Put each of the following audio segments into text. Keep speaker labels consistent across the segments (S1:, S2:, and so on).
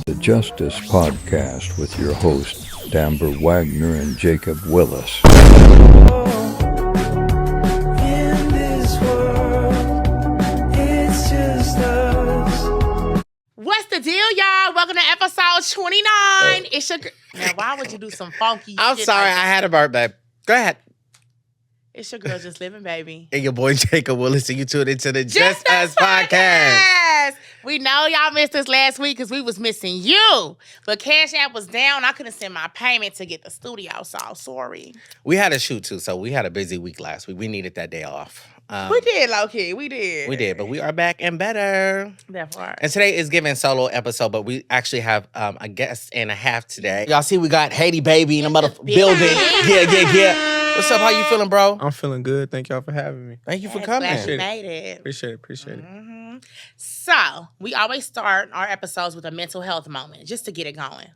S1: The Justice Podcast with your hosts, Amber Wagner and Jacob Willis.
S2: In this world, it's just us.
S3: What's the deal, y'all? Welcome to episode 29. It's your now. Why would you do some funky?
S4: I'm
S3: shit
S4: sorry,
S3: like
S4: I had a birthday. Go ahead.
S3: It's your girl, just living, baby.
S4: And your boy Jacob Willis, and you tuned into the Just Us Podcast.
S3: We know y'all missed us last week because we was missing you. But Cash App was down. I couldn't send my payment to get the studio, so sorry.
S4: We had a shoot too, so we had a busy week last week. We needed that day off.
S3: We did, low-key. We did.
S4: We did, but we are back and better.
S3: That part.
S4: And today is giving solo episode, but we actually have a guest and a half today. Y'all see we got Haiti Babii in the building. Yeah. What's up? How you feeling, bro?
S5: I'm feeling good. Thank y'all for having me.
S4: Thank you for coming.
S3: Glad you made it.
S5: Appreciate it.
S3: Mm-hmm. So, we always start our episodes with a mental health moment, just to get it going.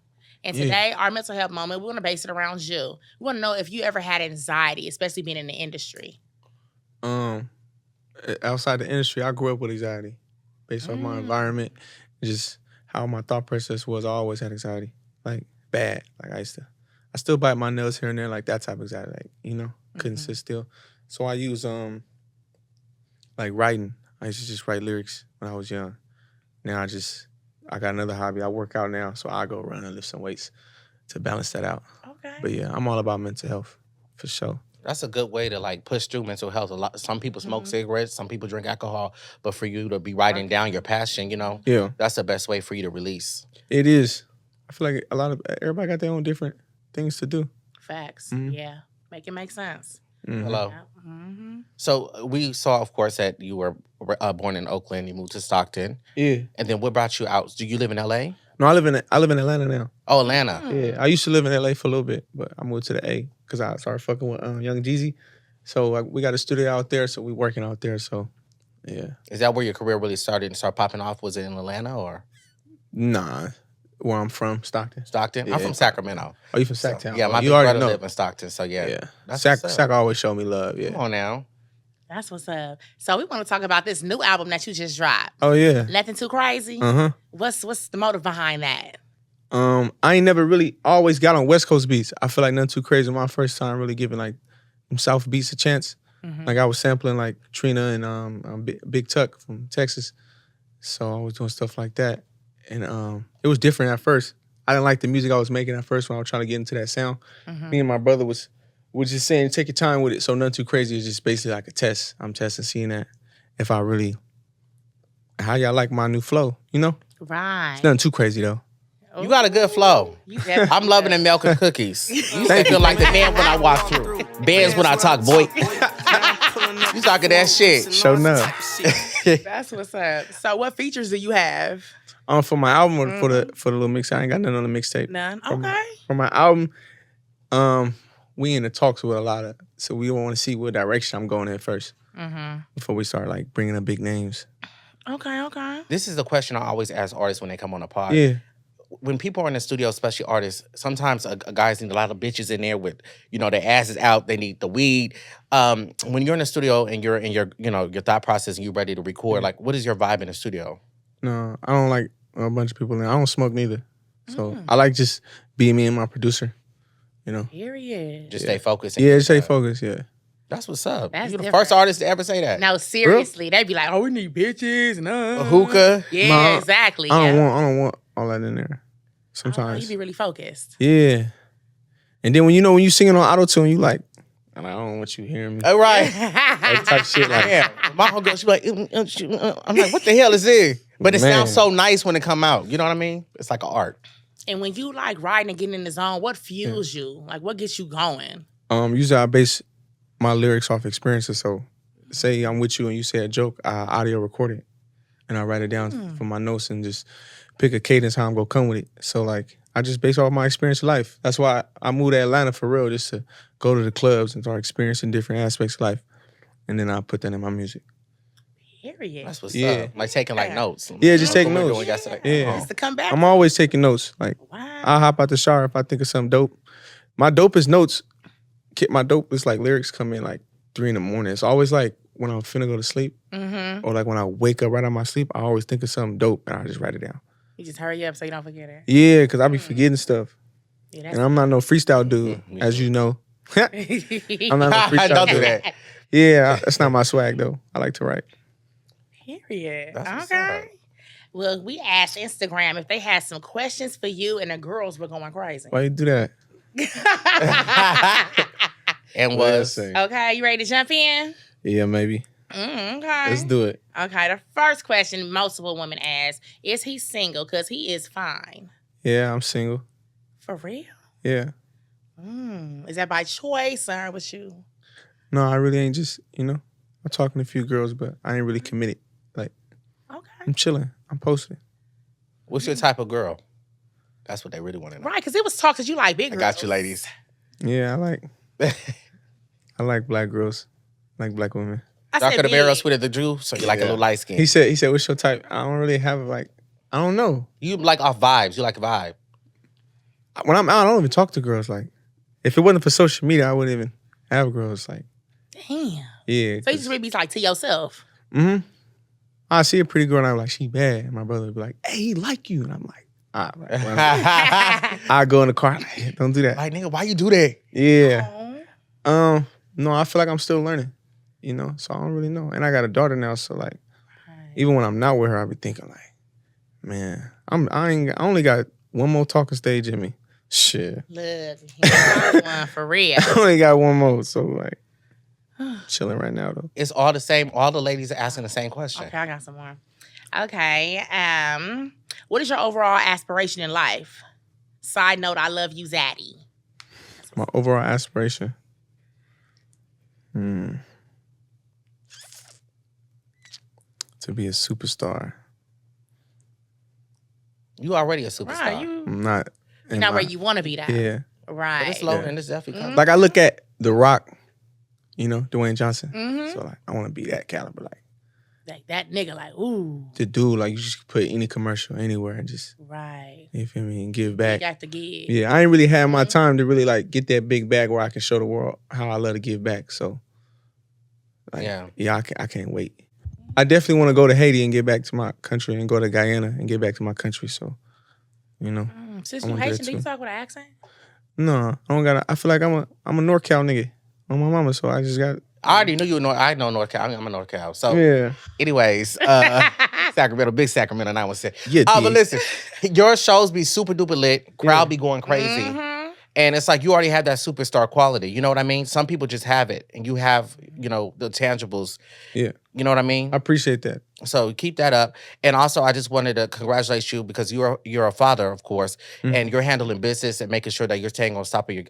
S3: And today, our mental health moment, we want to base it around you. We want to know if you ever had anxiety, especially being in the industry.
S5: Outside the industry, I grew up with anxiety based off my environment, just how my thought process was. I always had anxiety, like bad. Like I still bite my nails here and there, like that type of anxiety. Like, couldn't sit still. So I use like writing. I used to just write lyrics when I was young. Now I got another hobby. I work out now, so I go run and lift some weights to balance that out.
S3: Okay.
S5: But yeah, I'm all about mental health for sure.
S4: That's a good way to like push through mental health. Some people smoke cigarettes, some people drink alcohol, but for you to be writing down your passion,
S5: Yeah,
S4: that's the best way for you to release.
S5: it is. I feel like everybody got their own different things to do.
S3: Facts.
S5: Mhm.
S3: Yeah. Make it make sense.
S5: Mhm.
S4: Hello.
S3: Yeah. Mm-hmm.
S4: So we saw, of course, that you were born in Oakland. You moved to Stockton,
S5: Yeah.
S4: and then what brought you out? Do you live in LA?
S5: No, I live in Atlanta now.
S4: Oh, Atlanta.
S5: Yeah, I used to live in LA for a little bit, but I moved to the A because I started fucking with Young Jeezy. So we got a studio out there, so we working out there. So yeah.
S4: Is that where your career really started and started popping off? Was it in Atlanta or
S5: Nah, where I'm from, Stockton.
S4: Stockton?
S5: Yeah.
S4: I'm from Sacramento.
S5: Oh, you from Sacktown?
S4: Yeah, my
S5: you
S4: big
S5: already
S4: brother
S5: know.
S4: lived in Stockton, so yeah.
S5: Yeah,
S4: That's
S5: Sack
S4: what's up.
S5: always showed me love. Yeah.
S4: Come on now.
S3: That's what's up. So, we want to talk about this new album that you just dropped.
S5: Oh yeah.
S3: Nothing Too Crazy. What's the motive behind that?
S5: I ain't never really always got on West Coast beats. I feel like Nothing Too Crazy. My first time really giving like them South beats a chance. Like I was sampling like Trina and Big Tuck from Texas. So I was doing stuff like that. And it was different at first. I didn't like the music I was making at first when I was trying to get into that sound. Me and my brother was just saying, take your time with it. So Nothing Too Crazy is just basically like a test. I'm testing, seeing that if I really, how y'all like my new flow,
S3: Right.
S5: It's nothing too crazy though.
S4: You got a good flow.
S3: You definitely
S4: I'm loving the milk and cookies. You say feel like the man when I walk through. Bands when I talk, boy. You talking that shit.
S5: Show enough.
S3: That's what's up. So, what features do you have?
S5: For my album or for the little mix, I ain't got nothing on the mixtape.
S3: None.
S5: For
S3: Okay.
S5: For my album, we in the talks with a lot of, so we want to see what direction I'm going in first before we start like bringing up big names.
S3: Okay.
S4: This is the question I always ask artists when they come on a pod.
S5: Yeah.
S4: When people are in the studio, especially artists, sometimes guys need a lot of bitches in there with, their asses out. They need the weed. When you're in the studio and you're in your thought process and you're ready to record, like, what is your vibe in the studio?
S5: No, I don't like a bunch of people in. I don't smoke neither. So I like just being me and my producer,
S3: Period.
S4: Just stay focused.
S5: Yeah, just stay focused, yeah.
S4: That's what's up.
S3: That's
S4: You're the
S3: different.
S4: first artist to ever say that.
S3: No, seriously. They be like, oh, we need bitches. And,
S4: A hookah.
S3: Yeah,
S5: Nah,
S3: exactly.
S5: I
S3: yeah.
S5: don't want all that in there.
S3: Oh,
S5: Sometimes.
S3: you be really focused.
S5: Yeah. And then when you singing on auto-tune, you like, I don't want you hearing me.
S4: All right.
S5: That type shit like
S4: Yeah. My homegirl, she be like, I'm like, what the hell is this? But it
S5: Man.
S4: sounds so nice when it come out. You know what I mean? It's like an art.
S3: And when you like riding and getting in the zone, what fuels you? Like, what gets you going?
S5: Usually I base my lyrics off experiences. So say I'm with you and you say a joke, I audio record it. And I write it down from my notes and just pick a cadence how I'm gonna come with it. So like I just base off my experience of life. That's why I moved to Atlanta for real, just to go to the clubs and start experiencing different aspects of life. And then I put that in my music.
S3: Period.
S4: That's what's
S5: Yeah.
S4: up. Like taking like notes.
S5: Yeah, just take
S4: What we're
S5: notes.
S4: doing, that's like,
S5: Yeah.
S3: Just to come back.
S5: I'm always taking notes. Like
S3: Wow.
S5: I'll hop out the shower if I think of something dope. My dopest notes, my dopest like lyrics come in like 3 a.m. It's always like when I'm finna go to sleep or like when I wake up right out of my sleep, I always think of something dope and I just write it down.
S3: You just hurry up so you don't forget it.
S5: Yeah, because I be forgetting stuff.
S3: Yeah,
S5: And I'm not no freestyle dude,
S4: me
S5: as
S4: too.
S5: you know. I'm not no
S4: Don't
S5: freestyle
S4: do
S5: dude.
S4: that.
S5: Yeah, that's not my swag, though. I like to write.
S3: Period.
S4: That's what's
S3: Okay.
S4: up.
S3: Well, we asked Instagram if they had some questions for you, and the girls were going crazy.
S5: Why you do that?
S4: And
S5: What did I
S4: was
S5: say?
S3: Okay, you ready to jump in?
S5: Yeah, maybe.
S3: Okay.
S5: Let's do it.
S3: Okay, the first question multiple women ask, is he single? Because he is fine.
S5: Yeah, I'm single.
S3: For real?
S5: Yeah.
S3: Is that by choice or with you?
S5: No, I really ain't just, I'm talking to a few girls, but I ain't really committed. Like,
S3: Okay.
S5: I'm chilling. I'm posting.
S4: what's your type of girl? That's what they really want to know.
S3: Right, because it was talk that you like big
S4: I
S3: girls.
S4: got you, ladies.
S5: Yeah, I like black girls. I like black women.
S3: I
S4: Darker
S3: said
S4: the berry,
S3: big.
S4: sweeter the juice. So you like a
S5: Yeah.
S4: little light skin.
S5: He said, what's your type? I don't really have I don't know.
S4: You like off vibes. You like a vibe.
S5: When I'm out, I don't even talk to girls. Like, if it wasn't for social media, I wouldn't even have girls. Like,
S3: Damn.
S5: yeah.
S3: So you just really be like to yourself.
S5: Mm-hmm. I see a pretty girl and I'm like, she bad. And my brother would be like, hey, he like you. And I'm like, I go in the car. Hey, don't do that.
S4: Like, nigga, why you do that?
S5: Yeah.
S3: Oh.
S5: No, I feel like I'm still learning. So I don't really know. And I got a daughter now, so like, even when I'm not with her, I be thinking like, man, I only got one more talking stage in me. Shit.
S3: Look, here's one for real.
S5: I only got one more, so like, chilling right now though.
S4: It's all the same. All the ladies are asking the same question.
S3: Okay, I got some more. Okay. What is your overall aspiration in life? Side note, I love you, Zaddy.
S5: My overall aspiration. To be a superstar.
S4: You already a superstar.
S3: Right,
S5: I'm not.
S3: you're not where you want to be though.
S5: Yeah.
S3: Right.
S4: But it's low and it's definitely coming.
S5: Like I look at The Rock, Dwayne Johnson.
S3: Mhm.
S5: So like, I want to be that caliber.
S3: Like that nigga, like, ooh.
S5: The dude, like you just put any commercial anywhere and just,
S3: Right.
S5: you feel me, and give
S3: You
S5: back.
S3: got to give.
S5: Yeah, I ain't really had my time to really like get that big bag where I can show the world how I love to give back. So, like,
S4: Yeah.
S5: I can't wait. I definitely want to go to Haiti and get back to my country, and go to Guyana and get back to my country. So,
S3: Since
S5: I
S3: you
S5: wanna do
S3: Haitian,
S5: that
S3: do you
S5: too.
S3: talk with an accent?
S5: no, I don't got. I feel like I'm a NorCal nigga on my mama. So I just got.
S4: I already knew you were I know North Cal. I'm a North Cal. So,
S5: Yeah.
S4: anyways, Sacramento, big Sacramento, 917.
S5: Yeah,
S4: But
S5: dig.
S4: listen, your shows be super duper lit. Crowd be going crazy.
S3: Mhm.
S4: And it's like you already have that superstar quality. You know what I mean? Some people just have it. And you have, the tangibles.
S5: Yeah.
S4: You know what I mean?
S5: I appreciate that.
S4: So keep that up. And also, I just wanted to congratulate you because you're a father, of course, and you're handling business and making sure that you're staying on top of your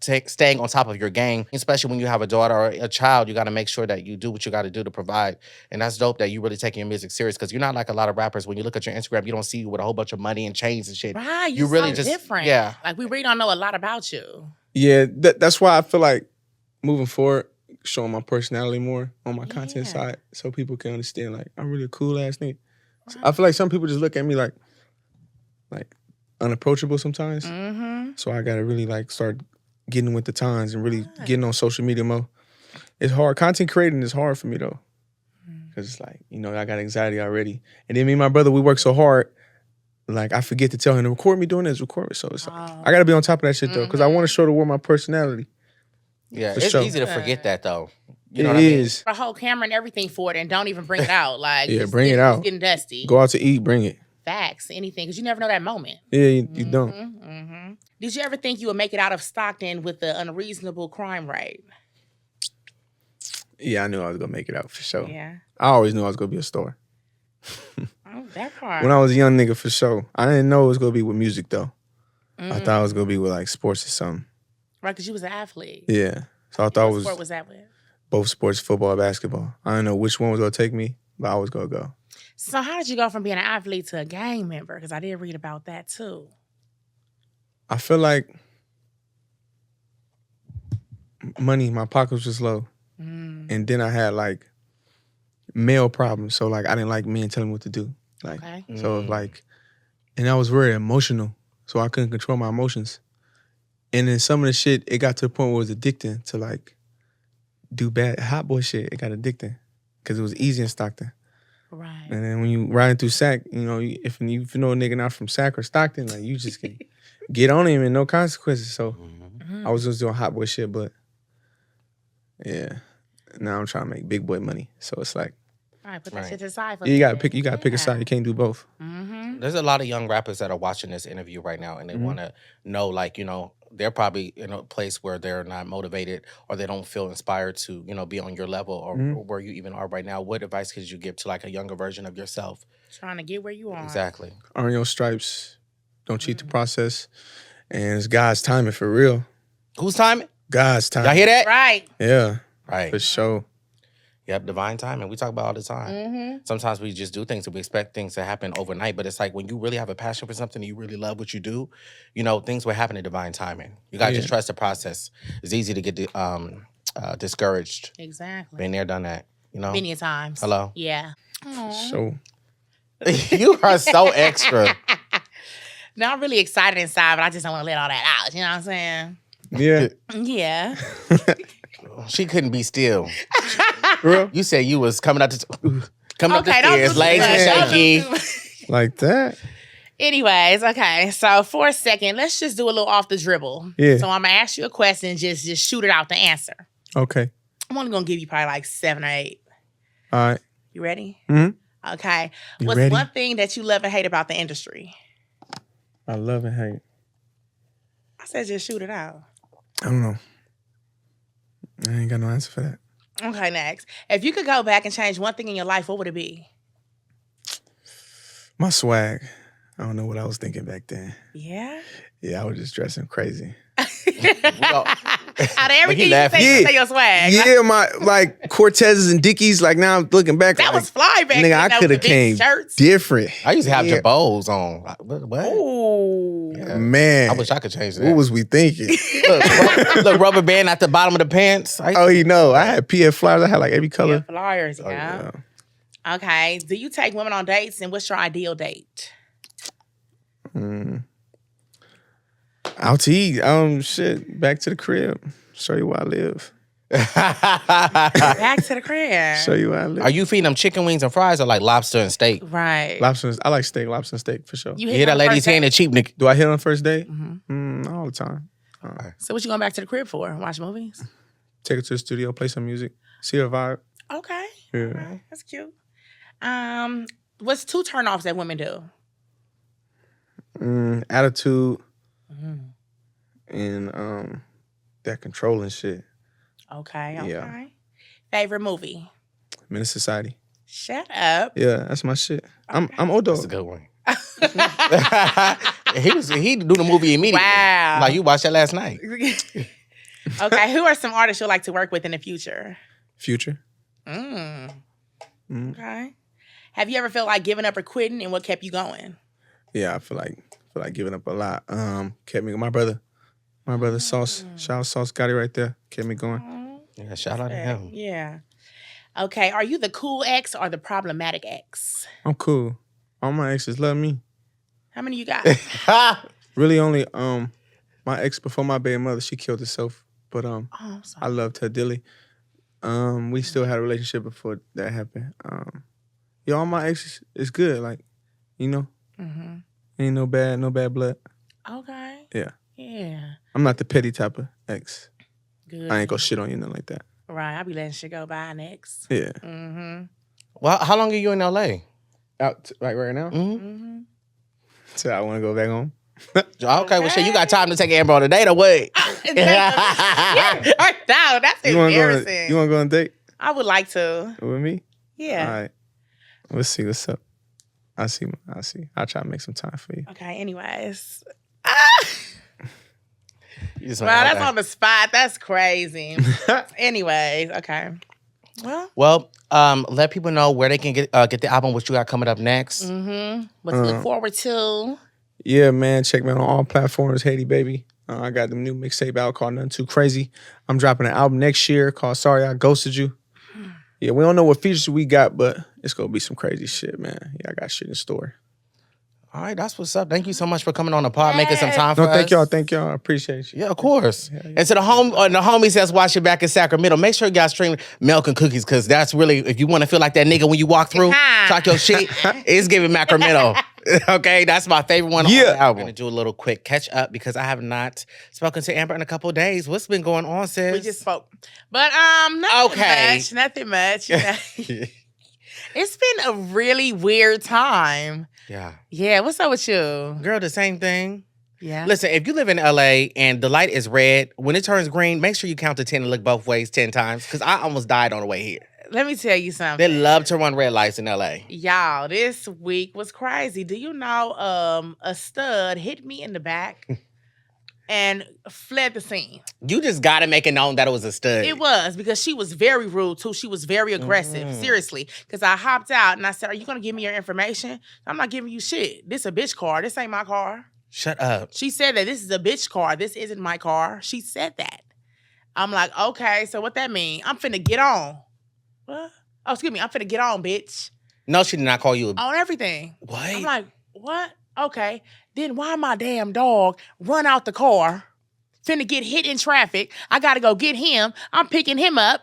S4: staying on top of your game. Especially when you have a daughter or a child, you got to make sure that you do what you got to do to provide. And that's dope that you really taking your music serious because you're not like a lot of rappers. When you look at your Instagram, you don't see you with a whole bunch of money and chains and shit.
S3: Right.
S4: You really
S3: so
S4: just
S3: different.
S4: yeah.
S3: Like we really don't know a lot about you.
S5: Yeah, that's why I feel like moving forward, showing my personality more on my content side, so people can understand like I'm really a cool ass nigga. So I feel like some people just look at me like unapproachable sometimes.
S3: Mm-hmm.
S5: So I gotta really like start getting with the times and really getting on social media more. It's hard. Content creating is hard for me though, because it's like I got anxiety already, and then me and my brother we work so hard. Like I forget to tell him to record me doing this, record me. So it's like I gotta be on top of that shit though, because I want to show the world my personality.
S4: Yeah,
S5: For
S4: it's
S5: sure.
S4: easy to forget that though. You know
S5: It
S4: what I mean?
S5: is.
S3: A whole camera and everything for it and don't even bring it out. Like
S5: Yeah,
S3: it's
S5: bring it
S3: getting-
S5: out.
S3: It's getting dusty.
S5: Go out to eat, bring it.
S3: Facts, anything, because you never know that moment.
S5: Yeah, you don't.
S3: Mm-hmm. Did you ever think you would make it out of Stockton with the unreasonable crime rate?
S5: Yeah, I knew I was gonna make it out for sure.
S3: Yeah.
S5: I always knew I was gonna be a star.
S3: Oh, that part.
S5: When I was a young nigga for sure. I didn't know it was gonna be with music though. I
S3: Mm.
S5: thought it was gonna be with like sports or something.
S3: Right, because you was an athlete.
S5: Yeah. So I thought it
S3: What
S5: was
S3: sport was that with?
S5: both sports, football, and basketball. I didn't know which one was gonna take me, but I was gonna go.
S3: So how did you go from being an athlete to a gang member? Because I did read about that too.
S5: I feel like money, my pockets was low. And then I had like male problems. So like I didn't like men telling me what to do. Like
S3: Okay.
S5: so like, and I was very emotional. So I couldn't control my emotions. And then some of the shit, it got to the point where it was addicting to like do bad hot boy shit. It got addicting. Cause it was easy in Stockton.
S3: Right.
S5: And then when you riding through Sac, you know, if you know a nigga not from Sac or Stockton, like you just can get on him and no consequences. So I was just doing hot boy shit, but yeah, now I'm trying to make big boy money. So it's like,
S3: All right, put that shit to the side for
S5: you
S3: a
S5: gotta
S3: minute.
S5: pick. You gotta pick a side. You can't do both.
S4: There's a lot of young rappers that are watching this interview right now, and they want to know, like, you know, they're probably in a place where they're not motivated or they don't feel inspired to, you know, be on your level or where you even are right now. What advice could you give to like a younger version of yourself?
S3: Trying to get where you are.
S4: Exactly.
S5: Earn your stripes. Don't cheat the process. And it's God's timing for real.
S4: Whose timing?
S5: God's timing.
S4: Y'all hear that?
S3: Right.
S5: Yeah,
S4: Right.
S5: for sure.
S4: Yep, divine timing. We talk about all the time. Sometimes we just do things and we expect things to happen overnight, but it's like when you really have a passion for something and you really love what you do, you know, things will happen in divine timing. You gotta just trust the process. It's easy to get discouraged.
S3: Exactly.
S4: Been there, done that. You know?
S3: Many times.
S4: Hello?
S3: Yeah.
S5: So
S4: You are so extra.
S3: No, I'm really excited inside, but I just don't want to let all that out. You know what I'm saying?
S5: yeah,
S3: Yeah.
S4: She couldn't be still.
S5: bro,
S4: You said you was coming up the
S3: Don't
S4: stairs,
S3: do
S4: legs and
S3: that. Don't
S4: shaky.
S3: do-
S5: like that.
S3: Anyways, okay. So for a second, let's just do a little off the dribble.
S5: Yeah.
S3: So I'm gonna ask you a question, just shoot it out the answer.
S5: Okay,
S3: I'm only gonna give you probably like 7 or 8.
S5: all right.
S3: You ready?
S5: Mm-hmm.
S3: Okay.
S5: You
S3: What's
S5: ready?
S3: one thing that you love and hate about the industry?
S5: I love and hate.
S3: I said just shoot it out.
S5: I don't know. I ain't got no answer for that.
S3: Okay, next. If you could go back and change one thing in your life, what would it be?
S5: My swag. I don't know what I was thinking back then.
S3: Yeah?
S5: Yeah, I was just dressing crazy.
S3: Out of everything you
S4: laughing.
S3: say your swag.
S5: Yeah, my like Cortezes and Dickies. Like now I'm looking back.
S3: That
S5: like,
S3: was fly back
S5: nigga,
S3: then.
S5: I
S3: That
S5: could
S3: was
S5: have
S3: the big
S5: came
S3: shirts.
S5: different.
S4: I used to have
S5: Yeah.
S4: Jabos on. What?
S3: Ooh.
S4: Yeah.
S5: Man,
S4: I wish I could change that.
S5: what was we thinking?
S4: Look, rubber band at the bottom of the pants.
S5: Oh, you know, I had PF flyers. I had like every
S3: Yeah,
S5: color.
S3: flyers,
S5: Oh,
S3: yeah. Okay. Do you take women on dates, and what's your ideal date?
S5: Out to eat. Shit. Back to the crib. Show you where I live.
S3: Back to the crib.
S5: Show you where I live.
S4: Are you feeding them chicken wings and fries or like lobster and steak?
S3: Right.
S5: Lobster? I like steak. Lobster and steak for sure.
S3: You
S4: You hear that
S3: on the
S4: lady
S3: first
S4: saying
S3: date?
S4: the cheap nigga?
S5: Do I hit on the first date?
S3: Mm-hmm.
S5: All the time.
S3: So what you going back to the crib for? Watch movies?
S5: Take her to the studio, play some music, see her vibe.
S3: Okay.
S5: Yeah.
S3: Okay. That's cute. What's 2 turnoffs that women do?
S5: Attitude
S3: Mm-hmm.
S5: and that controlling shit.
S3: Okay. Okay.
S5: Yeah.
S3: Favorite movie?
S5: Menace Society.
S3: Shut up.
S5: Yeah, that's my shit. I'm old
S4: That's a
S5: dog.
S4: good one. he do the movie immediately.
S3: Wow.
S4: Like you watched that last night.
S3: Okay. Who are some artists you'd like to work with in the future?
S5: Future.
S3: Okay. Have you ever felt like giving up or quitting, and what kept you going?
S5: Yeah, I feel like giving up a lot. Kept me my brother Sauce. Shout out Sauce got it right there. Kept me going.
S4: Yeah, shout out to him.
S3: Yeah. Okay. Are you the cool ex or the problematic ex?
S5: I'm cool. All my exes love me.
S3: How many you got?
S5: Really only my ex before my baby mother, she killed herself. But
S3: Oh, I'm sorry.
S5: I loved her dearly. We still had a relationship before that happened. Yeah, all my exes is good. Like, you know, ain't no bad blood.
S3: Okay.
S5: Yeah.
S3: Yeah.
S5: I'm not the petty type of ex.
S3: Good.
S5: I ain't gonna shit on you, nothing like that.
S3: Right. I'll be letting shit go by next.
S5: Yeah.
S4: Well, how long are you in LA?
S5: Out like right now? So I wanna go back home.
S4: Okay, well, shit, you got time to take Amber on a date or what?
S3: Yeah. No, that's
S5: You
S3: embarrassing.
S5: wanna go on a date
S3: I would like to.
S5: with me?
S3: Yeah.
S5: All right. We'll see what's up. I'll see. I'll try to make some time for you.
S3: Okay. Anyways.
S4: You just
S3: Wow,
S4: went,
S3: that's
S4: okay.
S3: on the spot. That's crazy. Anyways. Okay.
S4: Well, let people know where they can get the album, what you got coming up next.
S3: What to look forward to.
S5: Yeah, man. Check me out on all platforms. Haiti Babii. I got the new mixtape out called Nothing Too Crazy. I'm dropping an album next year called Sorry I Ghosted You. Yeah, we don't know what features we got, but it's gonna be some crazy shit, man. Yeah, I got shit in store.
S4: All right, that's what's up. Thank you so much for coming on the pod, making some time for
S5: No,
S4: us.
S5: thank y'all. I appreciate you.
S4: Yeah, of course. And to the homies that's watching back in Sacramento, make sure you guys stream Milk and Cookies, because that's really, if you want to feel like that nigga when you walk through, talk your shit, it's giving Sacramento. Okay, that's my favorite one on the album. I'm gonna do a little quick catch up because I have not spoken to Amber in a couple of days. What's been going on, sis?
S3: We just spoke. But nothing much. You know? It's been a really weird time.
S4: Yeah.
S3: Yeah, what's up with you?
S4: Girl, the same thing.
S3: Yeah.
S4: Listen, if you live in LA and the light is red, when it turns green, make sure you count to 10 and look both ways 10 times, because I almost died on the way here.
S3: Let me tell you something.
S4: They love to run red lights in LA.
S3: Y'all, this week was crazy. Do you know a stud hit me in the back and fled the scene?
S4: You just got to make it known that it was a stud.
S3: It was, because she was very rude too. She was very aggressive, seriously. Because I hopped out and I said, "Are you going to give me your information?" "I'm not giving you shit. This a bitch car. This ain't my car."
S4: Shut up.
S3: She said that this is a bitch car. This isn't my car. She said that. I'm like, okay, so what that mean? I'm finna get on. What? Oh, excuse me. I'm finna get on, bitch.
S4: No, she did not call you
S3: On everything.
S4: What?
S3: I'm like, what? Okay. Then why my damn dog run out the car, finna get hit in traffic? I gotta go get him. I'm picking him up.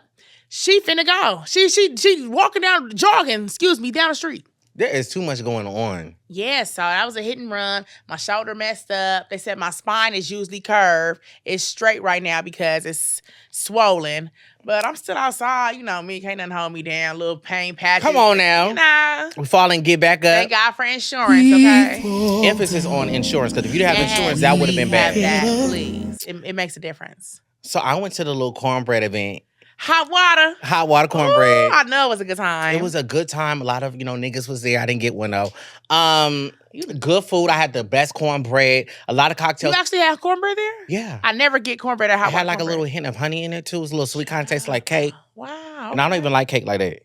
S3: She finna go. She walking down, jogging, down the street.
S4: There is too much going on.
S3: Yeah, so that was a hit and run. My shoulder messed up. They said my spine is usually curved. It's straight right now because it's swollen. But I'm still outside. You know me, can't nothing hold me down. Little pain patches.
S4: Come on now.
S3: You know.
S4: We fall and get back up.
S3: Thank God for insurance, okay?
S4: Emphasis on insurance, because if you didn't have insurance, that would have been bad.
S3: Have that, please. It makes a difference.
S4: So I went to the little cornbread event.
S3: Hot water
S4: Cornbread.
S3: Ooh, I know it was a good time.
S4: It was a good time. A lot of, niggas was there. I didn't get one though. Good food. I had the best cornbread. A lot of cocktails.
S3: You actually had cornbred there?
S4: Yeah.
S3: I never get cornbread at hot
S4: It
S3: water.
S4: had like
S3: cornbread.
S4: a little hint of honey in it too. It was a little sweet, kind of tastes like cake.
S3: Wow.
S4: And I don't even like cake like that.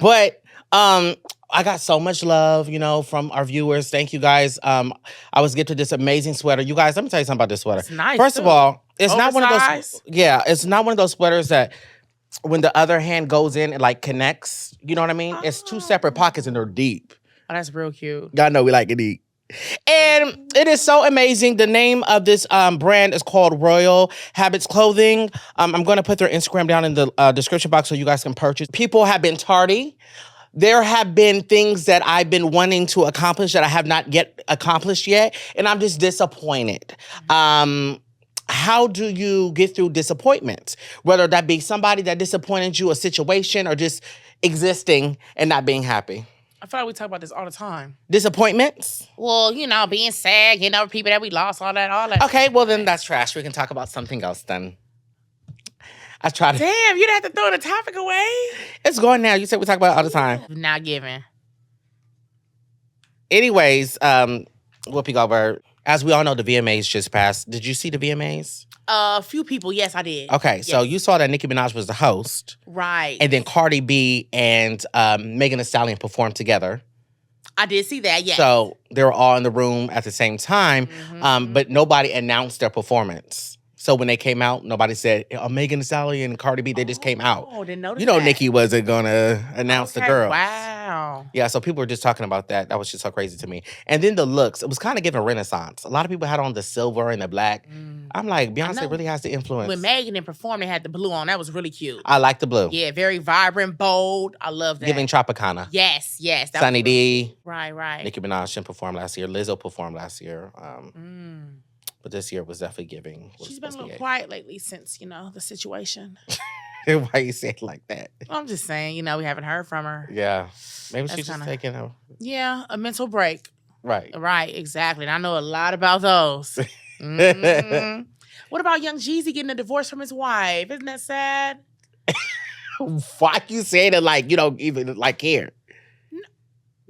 S4: But I got so much love, from our viewers. Thank you guys. I was gifted this amazing sweater. You guys, let me tell you something about this sweater.
S3: It's nice.
S4: First of all, it's not one of those.
S3: Oversized?
S4: Yeah, it's not one of those sweaters that when the other hand goes in, it like connects. You know what I mean? It's two separate pockets and they're deep.
S3: Oh, that's real cute.
S4: Y'all know we like it deep. And it is so amazing. The name of this brand is called Royal Habbits Clothing. I'm going to put their Instagram down in the description box so you guys can purchase. People have been tardy. There have been things that I've been wanting to accomplish that I have not yet accomplished yet. And I'm just disappointed. How do you get through disappointments? Whether that be somebody that disappointed you, a situation, or just existing and not being happy.
S3: I feel like we talk about this all the time.
S4: Disappointments?
S3: Well, being sad, getting over people that we lost, all that.
S4: Okay, well then that's trash. We can talk about something else then. I tried to.
S3: Damn, you didn't have to throw the topic away?
S4: It's going now. You said we talk about it all the time.
S3: Not giving.
S4: Anyways, Whoopi Goldberg. As we all know, the VMAs just passed. Did you see the VMAs?
S3: A few people, yes, I did.
S4: Okay,
S3: Yes.
S4: so you saw that Nicki Minaj was the host.
S3: Right.
S4: And then Cardi B and Megan Thee Stallion performed together.
S3: I did see that, yes.
S4: So they were all in the room at the same time, but nobody announced their performance. So when they came out, nobody said, Megan Thee Stallion and Cardi B, they just came out.
S3: Oh, didn't notice
S4: You know
S3: that.
S4: Nicki wasn't going to announce the girls.
S3: Wow.
S4: Yeah, so people were just talking about that. That was just so crazy to me. And then the looks, it was kind of giving Renaissance. A lot of people had on the silver and the black. I'm like, Beyonce
S3: know.
S4: really has the influence.
S3: When Megan performed, they had the blue on. That was really cute.
S4: I like the blue.
S3: Yeah, very vibrant, bold. I love that.
S4: Giving Tropicana.
S3: Yes. That
S4: Sunny
S3: was
S4: D.
S3: Right.
S4: Nicki Minaj didn't perform last year. Lizzo performed last year. But this year was definitely giving.
S3: She's been a little quiet lately since, the situation.
S4: Why you say it like that?
S3: I'm just saying, we haven't heard from her.
S4: Yeah. Maybe she's just
S3: kinda-
S4: taking a...
S3: Yeah, a mental break.
S4: Right.
S3: Right, exactly. And I know a lot about those. Mhm. What about young Jeezy getting a divorce from his wife? Isn't that sad?
S4: Why you saying it like you don't even like care?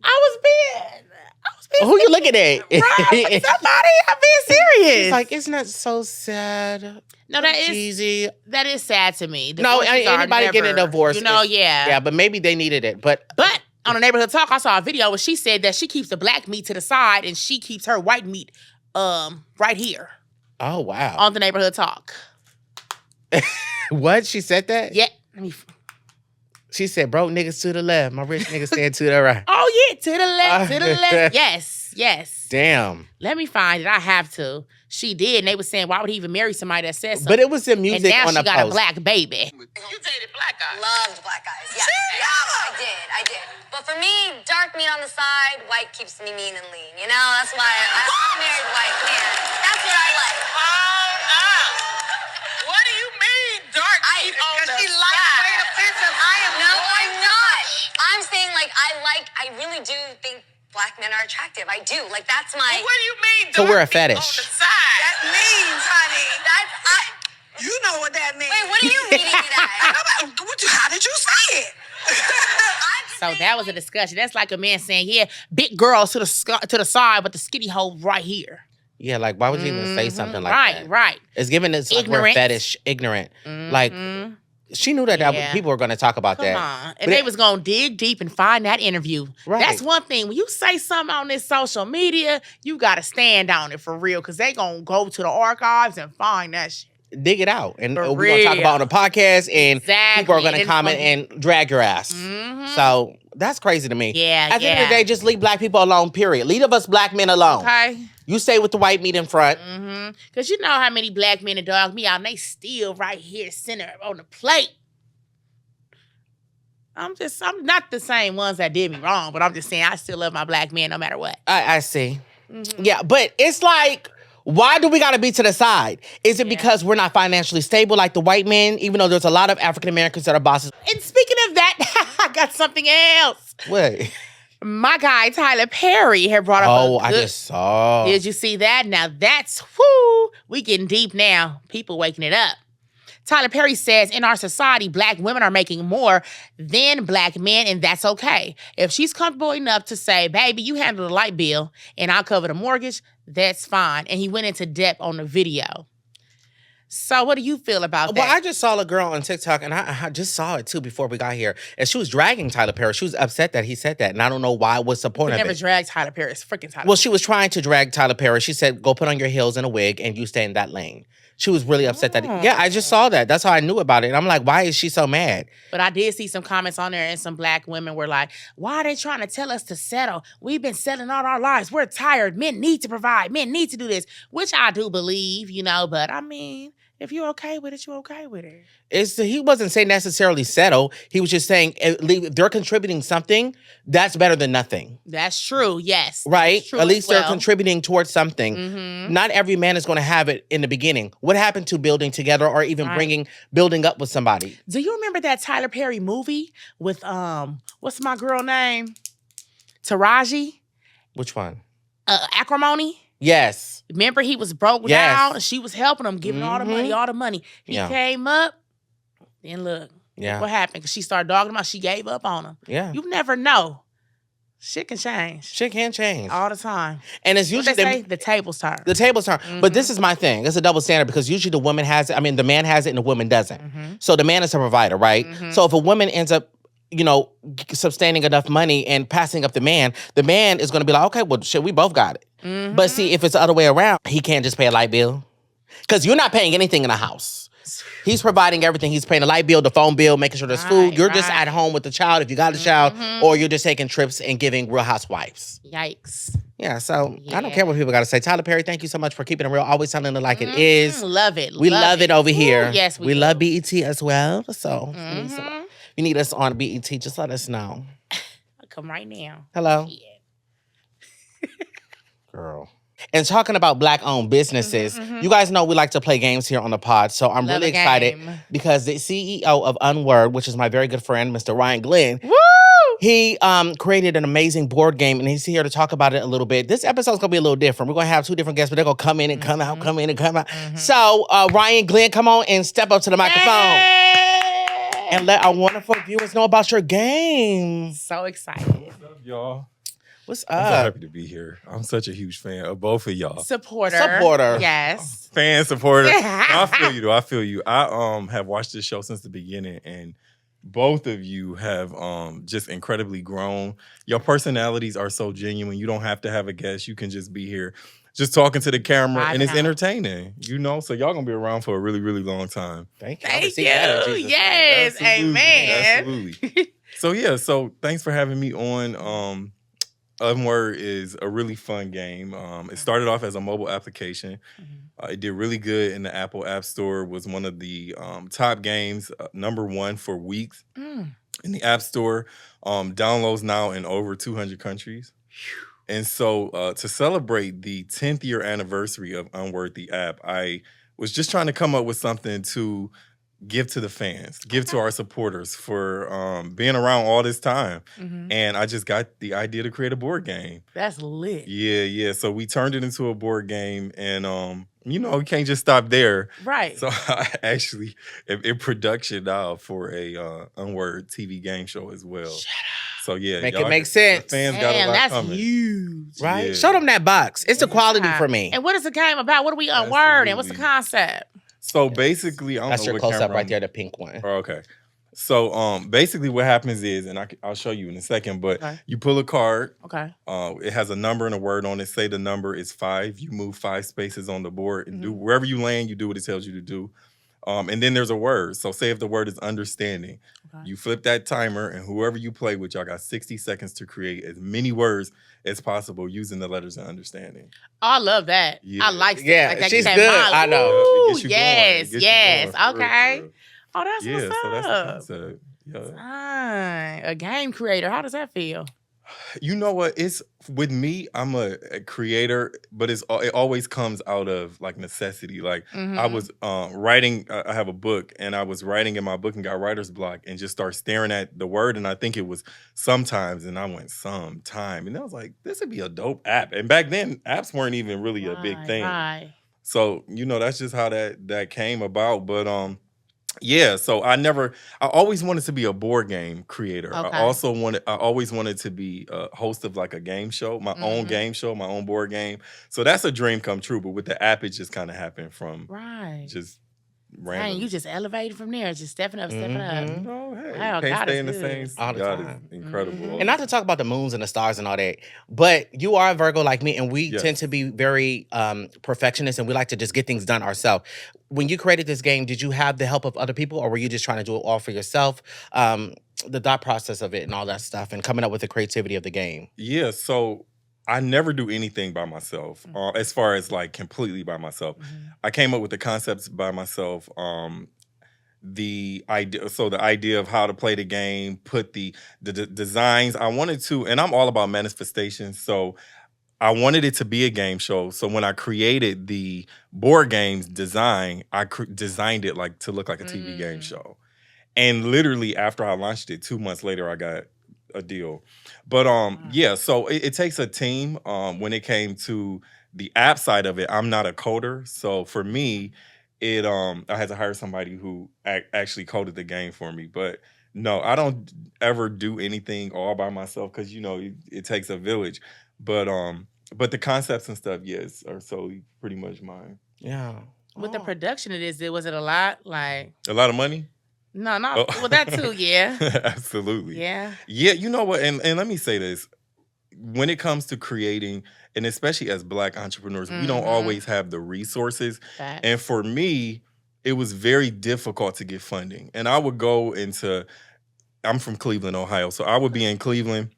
S3: I was being
S4: Who you looking at?
S3: right, somebody, I'm being serious.
S4: He's like, isn't that so sad?
S3: No, that is
S4: Jeezy.
S3: that is sad to me.
S4: No,
S3: Divorces are
S4: anybody getting a
S3: never-
S4: divorce.
S3: Yeah.
S4: Yeah, but maybe they needed it. But
S3: on the Neighborhood Talk, I saw a video where she said that she keeps the black meat to the side and she keeps her white meat right here
S4: oh wow.
S3: on the Neighborhood Talk.
S4: What? She said that?
S3: Yeah.
S4: She said, broke niggas to the left. My rich niggas stand to the right.
S3: Oh, yeah, to the left, to the left. Yes.
S4: Damn.
S3: Let me find it. I have to. She did, and they were saying, why would he even marry somebody that says something?
S4: But it was the
S3: and
S4: music
S3: now
S4: on
S3: she
S4: the
S3: got a
S4: post.
S3: black baby.
S6: You dated black guys.
S7: Loved black guys. Yeah. I did. But for me, dark meat on the side, white keeps me mean and lean. You know, that's why I married white man. That's what I like.
S6: Hold up. What do you mean, dark meat on the
S7: She
S6: side?
S7: lightweight offensive. No, I'm not. I'm saying I really do think black men are attractive. I do. Like that's my.
S6: What do you mean,
S4: So
S6: dark
S4: we're a
S6: meat
S4: fetish.
S6: on the side? That means, honey. You know what that means.
S7: Wait, what are you reading it as?
S6: How did you say it?
S3: So that was a discussion. That's like a man saying, yeah, big girls to the side, but the skinny hole right here.
S4: Yeah, like why would you even say something like that?
S3: Right.
S4: It's given it's like we're
S3: Ignorant.
S4: fetish, ignorant. Like she knew that
S3: Yeah.
S4: people were going to talk about
S3: Come
S4: that.
S3: on.
S4: But
S3: And they was going to dig deep and find that interview.
S4: Right.
S3: That's one thing. When you say something on this social media, you got to stand on it for real because they going to go to the archives and find that shit.
S4: dig it out, and
S3: For
S4: we're gonna talk
S3: real.
S4: about it on the podcast, and
S3: Exactly.
S4: people are gonna
S3: And it's
S4: comment
S3: gonna
S4: and drag your ass.
S3: Mhm.
S4: So that's crazy to me.
S3: Yeah,
S4: At the end of the
S3: yeah.
S4: day, just leave black people alone. Period. Leave us black men alone.
S3: Okay.
S4: You stay with the white meat in front.
S3: Because you know how many black men and dog me out, and they still right here center on the plate. I'm not the same ones that did me wrong, but I'm just saying I still love my black men no matter what.
S4: I see. Yeah, but it's like, why do we gotta be to the side? Is it because we're not financially stable like the white men, even though there's a lot of African Americans that are bosses?
S3: And speaking of that, I got something else.
S4: What?
S3: My guy Tyler Perry had brought up.
S4: Oh,
S3: a
S4: I
S3: good-
S4: just saw.
S3: Did you see that? Now that's whoo. We getting deep now. People waking it up. Tyler Perry says, in our society, black women are making more than black men, and that's okay. If she's comfortable enough to say, baby, you handle the light bill and I'll cover the mortgage, that's fine. And he went into depth on the video. So what do you feel about that?
S4: Well, I just saw a girl on TikTok, and I just saw it too before we got here, and she was dragging Tyler Perry. She was upset that he said that, and I don't know why. What's the point
S3: You
S4: of
S3: never
S4: it?
S3: dragged Tyler Perry. It's freaking Tyler
S4: Well, she was trying to drag Tyler Perry. She said, "Go put on your heels and a wig, and you stay in that lane." She was really upset that. Yeah, I just saw that. That's how I knew about it. And I'm like, why is she so mad?
S3: But I did see some comments on there, and some black women were like, why are they trying to tell us to settle? We've been settling all our lives. We're tired. Men need to provide. Men need to do this, which I do believe, but I mean, if you're okay with it, you're okay with it.
S4: He wasn't saying necessarily settle. He was just saying if they're contributing something, that's better than nothing.
S3: That's true, yes.
S4: Right?
S3: That's true
S4: At least
S3: as well.
S4: they're contributing towards something.
S3: Mhm.
S4: Not every man is going to have it in the beginning. What happened to building together or even
S3: Right.
S4: building up with somebody?
S3: Do you remember that Tyler Perry movie with, what's my girl name? Taraji?
S4: Which one?
S3: Acrimony?
S4: Yes.
S3: Remember he was broke
S4: Yes.
S3: down and she was helping him, giving all the money. He
S4: Yeah.
S3: came up, then look.
S4: Yeah.
S3: What happened? Because she started dogging him out. She gave up on him.
S4: Yeah.
S3: You never know. Shit can change
S4: Shit can change.
S3: all the time.
S4: And it's
S3: What
S4: usually
S3: they say? The tables turn.
S4: the tables turn. But this is my thing. It's a double standard because usually the woman has it. I mean, the man has it and the woman doesn't. So the man is a provider, right? So if a woman ends up, sustaining enough money and passing up the man is going to be like, okay, well, shit, we both got it. But see, if it's the other way around, he can't just pay a light bill. Because you're not paying anything in the house. He's providing everything. He's paying the light bill, the phone bill, making sure there's food. You're just
S3: right.
S4: at home with the child if you got a child, or you're just taking trips and giving Real Housewives.
S3: Yikes.
S4: Yeah, so I don't
S3: Yeah.
S4: care what people got to say. Tyler Perry, thank you so much for keeping it real, always telling it like it is.
S3: Love it.
S4: We love it over here.
S3: Yes, we do.
S4: love BET as well. So if you need us on BET, just let us know.
S3: I'll come right now.
S4: Hello,
S3: Yeah.
S4: girl. And talking about black-owned businesses, you guys know we like to play games here on the pod. So I'm
S3: Love
S4: really
S3: a
S4: excited
S3: game.
S4: because the CEO of Unword, which is my very good friend, Mr. Ryan Glen,
S3: Woo!
S4: he created an amazing board game, and he's here to talk about it a little bit. This episode's gonna be a little different. We're gonna have two different guests, but they're gonna come in and come out, come in and come out. So, Ryan, Glenn, come on and step up to the microphone and let our wonderful viewers know about your game.
S3: So excited.
S8: What's up, y'all?
S4: What's
S8: I'm so
S4: up?
S8: happy to be here. I'm such a huge fan of both of y'all.
S3: Supporter. Yes.
S8: Fan, supporter. No, I feel you, though. I feel you. I have watched this show since the beginning, and both of you have just incredibly grown. Your personalities are so genuine. You don't have to have a guest. You can just be here, just talking to the camera, and it's
S3: Vibing out.
S8: entertaining. So y'all gonna be around for a really, really long time.
S4: Thank you. I
S3: Thank
S4: receive that in
S3: you.
S4: Jesus' name.
S3: Yes.
S8: Absolutely.
S3: Amen.
S8: Absolutely. So thanks for having me on. Unword is a really fun game. It started off as a mobile application. It did really good in the Apple App Store. Was one of the top games, #1 for weeks in the App Store. Downloads now in over 200 countries. And so to celebrate the 10th year anniversary of Unword the app, I was just trying to come up with something to give to the fans, give to our supporters for being around all this time. And I just got the idea to create a board game.
S3: That's lit.
S8: Yeah. So we turned it into a board game, and you can't just stop there.
S3: Right.
S8: So I actually am in production now for a Unword TV game show as well.
S3: Shut up.
S8: So yeah,
S4: Make it make sense.
S8: The fans got a lot
S3: that's
S8: coming.
S3: huge.
S4: Right?
S8: Yeah.
S4: Show them that box. It's the quality
S3: Yeah.
S4: for me.
S3: And what is the game about? What are we Unword and what's the concept?
S8: So basically, I don't
S4: That's
S8: know
S4: your
S8: what
S4: close up
S8: camera
S4: right
S8: I'm-
S4: there, the pink one.
S8: Oh, okay. So basically what happens is, and I'll show you in a second, but
S3: Okay.
S8: you pull a card.
S3: Okay.
S8: It has a number and a word on it. Say the number is 5. You move 5 spaces on the board and do wherever you land, you do what it tells you to do. And then there's a word. So say if the word is understanding, you flip that timer, and whoever you play with, y'all got 60 seconds to create as many words as possible using the letters of understanding.
S3: Oh, I love that.
S8: Yeah.
S3: I like
S4: Yeah,
S3: like that.
S4: she's
S3: That
S4: good.
S3: vibe.
S4: I know.
S3: Ooh,
S8: It gets you going. It
S3: yes,
S8: gets you
S3: yes.
S8: going, for real,
S3: Okay.
S8: for real.
S3: Oh, that's
S8: Yeah,
S3: what's
S8: so that's the
S3: up.
S8: concept. Yeah.
S3: A game creator. How does that feel?
S8: You know what? It's with me. I'm a creator, but it always comes out of like necessity. Like I was writing. I have a book, and I was writing in my book and got writer's block, and just start staring at the word. And I think it was sometimes, and I went sometime, and I was like, this would be a dope app. And back then, apps weren't even really a big thing.
S3: Right.
S8: So that's just how that came about. But yeah, so I always wanted to be a board game creator.
S3: Okay.
S8: I always wanted to be a host of like a game show, my own game show, my own board game. So that's a dream come true. But with the app, it just kind of happened from
S3: Right.
S8: just
S3: Dang,
S8: random.
S3: you just elevated from there, just stepping up, stepping up.
S8: No, hey,
S3: Wow,
S8: can't
S3: God
S8: stay
S3: is
S8: in the
S3: good.
S8: same.
S4: All the
S8: God
S4: time.
S8: is incredible.
S4: And not to talk about the moons and the stars and all that, but you are a Virgo like me, and we
S8: Yes.
S4: tend to be very perfectionist, and we like to just get things done ourselves. When you created this game, did you have the help of other people, or were you just trying to do it all for yourself? The thought process of it and all that stuff, and coming up with the creativity of the game.
S8: Yeah, so I never do anything by myself, as far as like completely by myself. I came up with the concepts by myself. The idea of how to play the game, put the designs. I wanted to, and I'm all about manifestation, so I wanted it to be a game show. So when I created the board games design, I designed it like to look like a TV game show. And literally after I launched it, 2 months later, I got a deal. But yeah, so it takes a team. When it came to the app side of it, I'm not a coder, so for me, I had to hire somebody who actually coded the game for me. But no, I don't ever do anything all by myself because it takes a village. But the concepts and stuff, yes, are solely pretty much mine.
S4: Yeah.
S3: With the production of this, was it a lot? Like
S8: A lot of money?
S3: no,
S8: Oh.
S3: well that too, yeah.
S8: Absolutely.
S3: Yeah.
S8: Yeah, you know what? And let me say this. When it comes to creating, and especially as Black entrepreneurs, we don't always have the resources.
S3: Facts.
S8: And for me, it was very difficult to get funding. And I would go I'm from Cleveland, Ohio. So I would be in Cleveland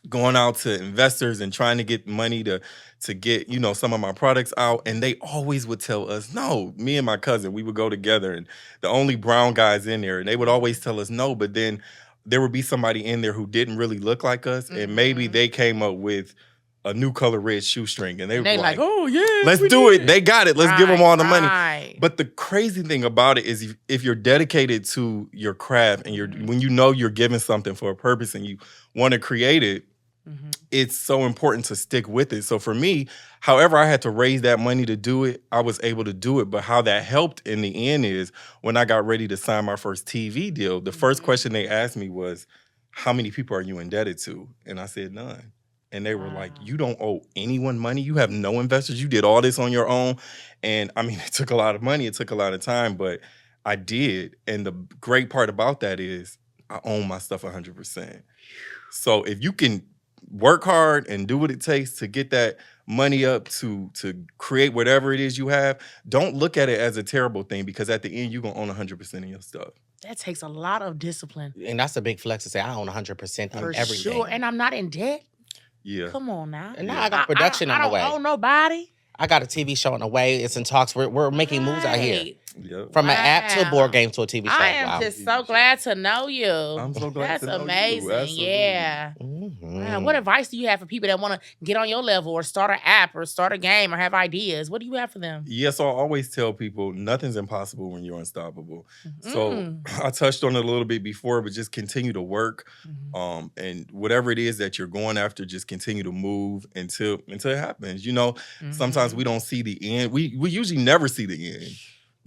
S8: going out to investors and trying to get money to get, some of my products out. And they always would tell us, no, me and my cousin, we would go together and the only brown guys in there. And they would always tell us no, but then there would be somebody in there who didn't really look like us. And maybe they came up with a new color red shoestring. And they were like,
S3: oh yeah,
S8: let's do it. They got it. Let's give them all the money.
S3: Right.
S8: But the crazy thing about it is if you're dedicated to your craft and when you're giving something for a purpose and you want to create it, it's so important to stick with it. So for me, however I had to raise that money to do it, I was able to do it. But how that helped in the end is when I got ready to sign my first TV deal, the first question they asked me was, how many people are you indebted to? And I said, none. And they were like, you don't owe anyone money. You have no investors. You did all this on your own. And I mean, it took a lot of money. It took a lot of time, but I did. And the great part about that is I own my stuff 100%. So if you can work hard and do what it takes to get that money up to create whatever it is you have, don't look at it as a terrible thing because at the end, you're going to own 100% of your stuff.
S3: That takes a lot of discipline.
S4: And that's a big flex to say I own 100%
S3: For
S4: of everything.
S3: sure. And I'm not in debt.
S8: Yeah.
S3: Come on now.
S4: And now I got production on the way.
S3: I don't owe nobody.
S4: I got a TV show on the way. It's in talks. We're making moves out here.
S3: Right.
S8: Yep.
S4: From an app to a
S3: Wow.
S4: board game to a TV show.
S3: I am
S4: Wow.
S3: just so glad to know you.
S8: I'm so glad
S3: That's
S8: to know you.
S3: amazing.
S8: Absolutely.
S3: Yeah.
S4: Mhm.
S3: Wow. What advice do you have for people that want to get on your level or start an app or start a game or have ideas? What do you have for them?
S8: Yeah, so I always tell people nothing's impossible when you're unstoppable. So
S3: Mm.
S8: I touched on it a little bit before, but just continue to work.
S3: Mhm.
S8: And whatever it is that you're going after, just continue to move until it happens. You know, sometimes we don't see the end. We usually never see the end.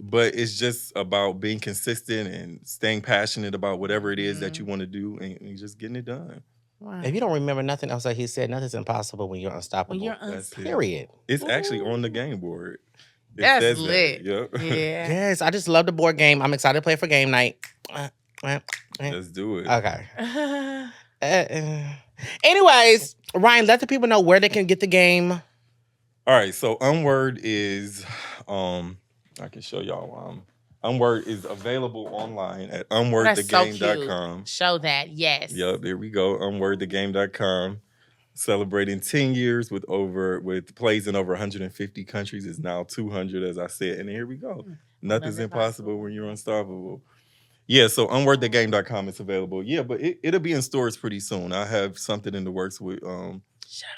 S8: But it's just about being consistent and staying passionate about whatever it is that you want to do and just getting it done.
S3: Wow.
S4: If you don't remember nothing else that he said, nothing's impossible when you're unstoppable.
S3: When you're
S8: That's it.
S4: Period.
S8: It's actually on the game board. It
S3: That's
S8: says
S3: lit.
S8: That. Yep.
S3: Yeah.
S4: Yes, I just love the board game. I'm excited to play for game night.
S8: Let's do it.
S4: Okay. Anyways, Ryan, let the people know where they can get the game.
S8: All right, so Unword is I can show y'all. Unword is available online at unwordthegame.com.
S3: Show that, yes.
S8: Yep, there we go. Unwordthegame.com. Celebrating 10 years with plays in over 150 countries. It's now 200, as I said. And here we go. Nothing's impossible when you're unstoppable. Yeah, so unwordthegame.com is available. Yeah, but it'll be in stores pretty soon. I have something in the works with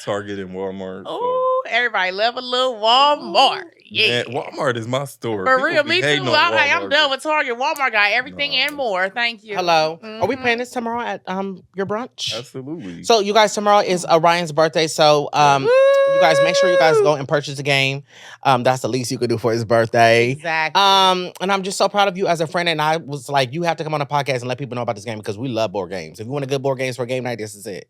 S8: Target and Walmart.
S3: Oh, everybody love a little Walmart. Yeah.
S8: Man, Walmart is my store.
S3: For
S8: People
S3: real,
S8: be
S3: me too.
S8: hating on
S3: I'm
S8: Walmart,
S3: done
S8: but-
S3: with Target. Walmart got everything and more. Thank you.
S4: Hello. Are we
S3: Mhm.
S4: playing this tomorrow at your brunch?
S8: Absolutely.
S4: So you guys, tomorrow is Ryan's birthday. So you guys make sure you guys go and purchase the game. That's the least you could do for his birthday.
S3: Exactly.
S4: And I'm just so proud of you as a friend. And I was like, you have to come on the podcast and let people know about this game because we love board games. If you want a good board games for game night, this is it.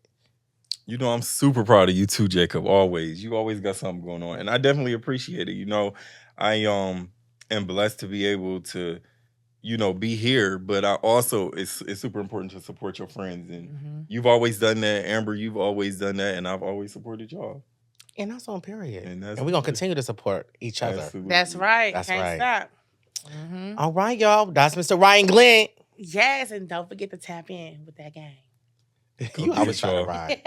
S8: You know, I'm super proud of you too, Jacob. Always. You always got something going on. And I definitely appreciate it. You know, I am blessed to be able to, be here. But I also it's super important to support your friends. And you've always done that. Amber, you've always done that. And I've always supported y'all.
S4: And that's on period.
S8: And
S4: we're going to continue to support each other.
S8: Absolutely.
S3: That's right.
S4: That's
S3: Can't
S4: right.
S3: stop. Mhm.
S4: All right, y'all. That's Mr. Ryan Glen.
S3: Yes, and don't forget to tap in with that game.
S4: You always
S8: get
S4: try to
S8: y'all.
S4: ride.